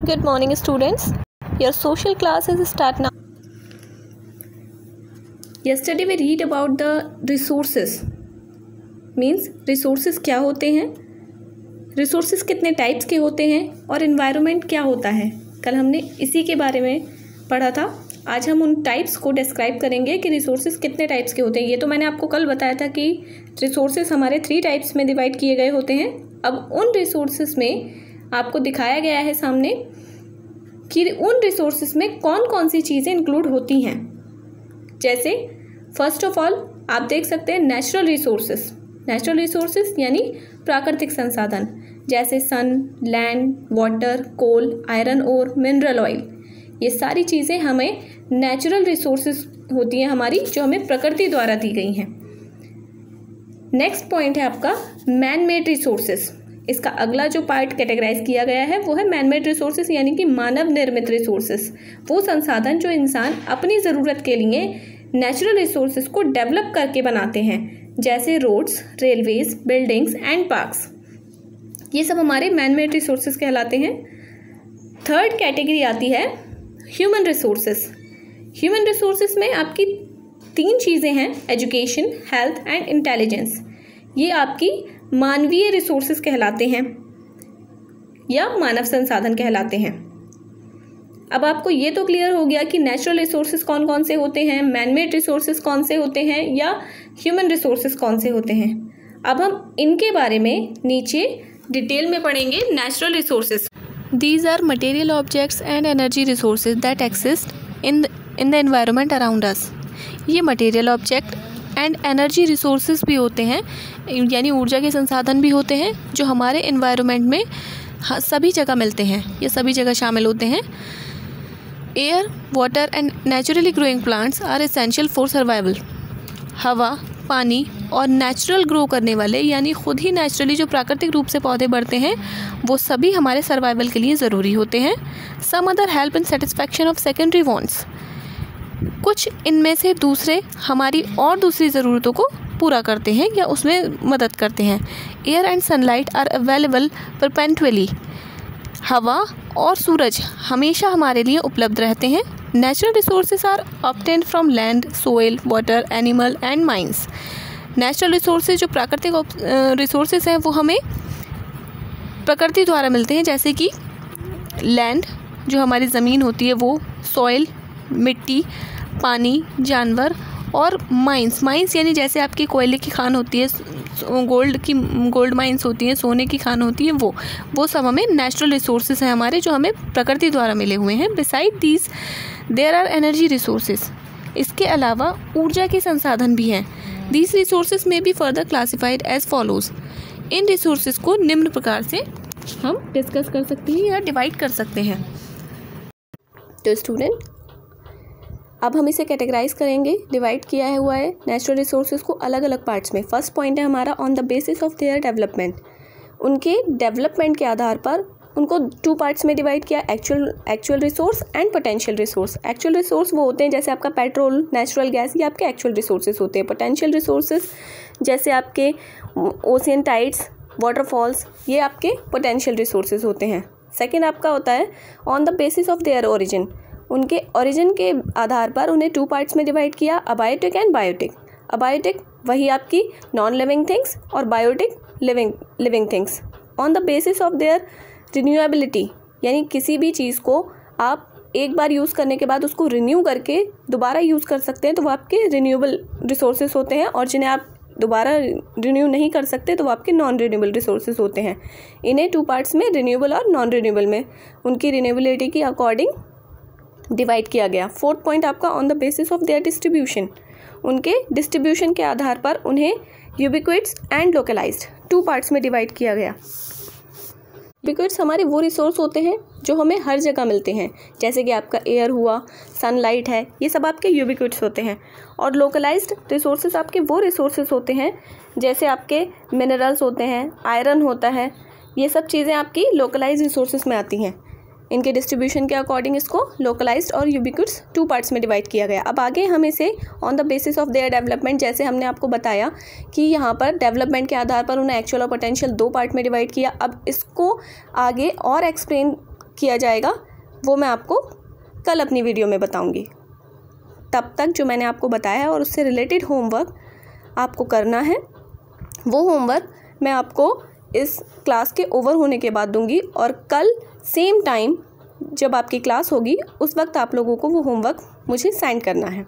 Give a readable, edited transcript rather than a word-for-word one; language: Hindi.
Good morning, students. Your social class is start now. Yesterday we read about the resources. Means resources क्या होते हैं, resources कितने टाइप्स के होते हैं और environment क्या होता है. कल हमने इसी के बारे में पढ़ा था. आज हम उन टाइप्स को डिस्क्राइब करेंगे कि रिसोर्सेज कितने टाइप्स के होते हैं. ये तो मैंने आपको कल बताया था कि रिसोर्सेज हमारे 3 टाइप्स में डिवाइड किए गए होते हैं. अब उन रिसोर्सेज में आपको दिखाया गया है सामने कि उन रिसोर्सेज में कौन कौन सी चीज़ें इंक्लूड होती हैं. जैसे फर्स्ट ऑफ ऑल आप देख सकते हैं नेचुरल रिसोर्सेज. नेचुरल रिसोर्सेज यानी प्राकृतिक संसाधन, जैसे सन, लैंड, वाटर, कोल, आयरन और मिनरल ऑयल. ये सारी चीज़ें हमें नेचुरल रिसोर्सेज होती हैं हमारी, जो हमें प्रकृति द्वारा दी गई हैं. नेक्स्ट पॉइंट है आपका मैन मेड रिसोर्सेज. इसका अगला जो पार्ट कैटेगराइज किया गया है वो है मैन मेड रिसोर्सेज, यानी कि मानव निर्मित रिसोर्सेज. वो संसाधन जो इंसान अपनी ज़रूरत के लिए नेचुरल रिसोर्सेज को डेवलप करके बनाते हैं, जैसे roads, railways, buildings and parks. ये सब हमारे मैन मेड रिसोर्सेज कहलाते हैं. थर्ड कैटेगरी आती है ह्यूमन रिसोर्सेज. ह्यूमन रिसोर्सेज में आपकी 3 चीज़ें हैं, एजुकेशन, हेल्थ एंड इंटेलिजेंस. ये आपकी मानवीय रिसोर्सेज कहलाते हैं या मानव संसाधन कहलाते हैं. अब आपको ये तो क्लियर हो गया कि नेचुरल रिसोर्सेज कौन कौन से होते हैं, मैन मेड रिसोर्सेज कौन से होते हैं या ह्यूमन रिसोर्सेज कौन से होते हैं. अब हम इनके बारे में नीचे डिटेल में पढ़ेंगे. Natural resources, these are material objects and energy resources that exist in the environment around us. ये material object and energy resources भी होते हैं, यानी ऊर्जा के संसाधन भी होते हैं जो हमारे environment में सभी जगह मिलते हैं, ये सभी जगह शामिल होते हैं. Air, water and naturally growing plants are essential for survival. हवा, पानी और नेचुरल ग्रो करने वाले, यानी खुद ही नेचुरली जो प्राकृतिक रूप से पौधे बढ़ते हैं, वो सभी हमारे सर्वाइवल के लिए ज़रूरी होते हैं. Some other help in satisfaction of secondary wants. कुछ इनमें से दूसरे हमारी और दूसरी ज़रूरतों को पूरा करते हैं या उसमें मदद करते हैं. Air and sunlight are available perpetually. हवा और सूरज हमेशा हमारे लिए उपलब्ध रहते हैं. Natural resources are obtained from land, soil, water, animal and mines. Natural resources जो प्राकृतिक रिसोर्सेज हैं वो हमें प्रकृति द्वारा मिलते हैं, जैसे कि लैंड जो हमारी ज़मीन होती है वो, सॉइल मिट्टी, पानी, जानवर, और माइंस यानी जैसे आपकी कोयले की खान होती है, गोल्ड माइंस होती हैं, सोने की खान होती है, वो सब हमें नेचुरल रिसोर्सेज हैं हमारे, जो हमें प्रकृति द्वारा मिले हुए हैं. Beside these there are energy resources. इसके अलावा ऊर्जा के संसाधन भी हैं. दीज रिसोर्सेज में be further classified as follows. इन रिसोर्सेज को निम्न प्रकार से हम डिस्कस कर सकते हैं या डिवाइड कर सकते हैं. तो स्टूडेंट, अब हम इसे कैटेगराइज करेंगे. डिवाइड किया हुआ है नेचुरल रिसोर्सेज को अलग अलग पार्ट्स में. फर्स्ट पॉइंट है हमारा on the basis of their development. उनके डेवलपमेंट के आधार पर उनको 2 पार्ट्स में डिवाइड किया, actual resource and potential resource. Actual resource वो होते हैं जैसे आपका पेट्रोल, नेचुरल गैस, ये आपके एक्चुअल रिसोर्सेज होते हैं. पोटेंशियल रिसोर्सेज जैसे आपके ओशियन टाइड्स, वाटरफॉल्स, ये आपके पोटेंशियल रिसोर्सेज होते हैं. सेकेंड आपका होता है on the basis of there origin. उनके ओरिजिन के आधार पर उन्हें 2 पार्ट्स में डिवाइड किया, अबायोटिक एंड बायोटिक. अबायोटिक वही आपकी नॉन लिविंग थिंग्स और biotic living things. On the basis of their renewability, यानी किसी भी चीज़ को आप एक बार यूज़ करने के बाद उसको रिन्यू करके दोबारा यूज़ कर सकते हैं, तो वो आपके रिन्यूएबल रिसोर्सेज होते हैं. और जिन्हें आप दोबारा रिन्यू नहीं कर सकते तो वो आपके नॉन रिन्यूएबल रिसोर्सेज होते हैं. इन्हें 2 पार्ट्स में, रिन्यूएबल और नॉन रिन्यूएबल में, उनकी रिन्यूएबिलिटी के अकॉर्डिंग डिवाइड किया गया. फोर्थ पॉइंट आपका on the basis of there distribution. उनके डिस्ट्रीब्यूशन के आधार पर उन्हें यूबिक्विट्स एंड लोकलाइज्ड 2 पार्ट्स में डिवाइड किया गया. यूबिक्विट्स हमारे वो रिसोर्स होते हैं जो हमें हर जगह मिलते हैं, जैसे कि आपका एयर हुआ, सनलाइट है, ये सब आपके यूबिक्विट्स होते हैं. और लोकलाइज्ड रिसोर्सेज आपके वो रिसोर्सेज होते हैं जैसे आपके मिनरल्स होते हैं, आयरन होता है, ये सब चीज़ें आपकी लोकलाइज्ड रिसोर्सेज में आती हैं. इनके डिस्ट्रीब्यूशन के अकॉर्डिंग इसको लोकलाइज्ड और यूबिक्विट्स 2 पार्ट्स में डिवाइड किया गया. अब आगे हम इसे on the basis of their development, जैसे हमने आपको बताया कि यहाँ पर डेवलपमेंट के आधार पर उन्हें एक्चुअल और पोटेंशियल 2 पार्ट में डिवाइड किया. अब इसको आगे और एक्सप्लेन किया जाएगा वो मैं आपको कल अपनी वीडियो में बताऊंगी। तब तक जो मैंने आपको बताया है और उससे रिलेटेड होमवर्क आपको करना है, वो होमवर्क मैं आपको इस क्लास के ओवर होने के बाद दूंगी और कल सेम टाइम जब आपकी क्लास होगी उस वक्त आप लोगों को वो होमवर्क मुझे सेंड करना है।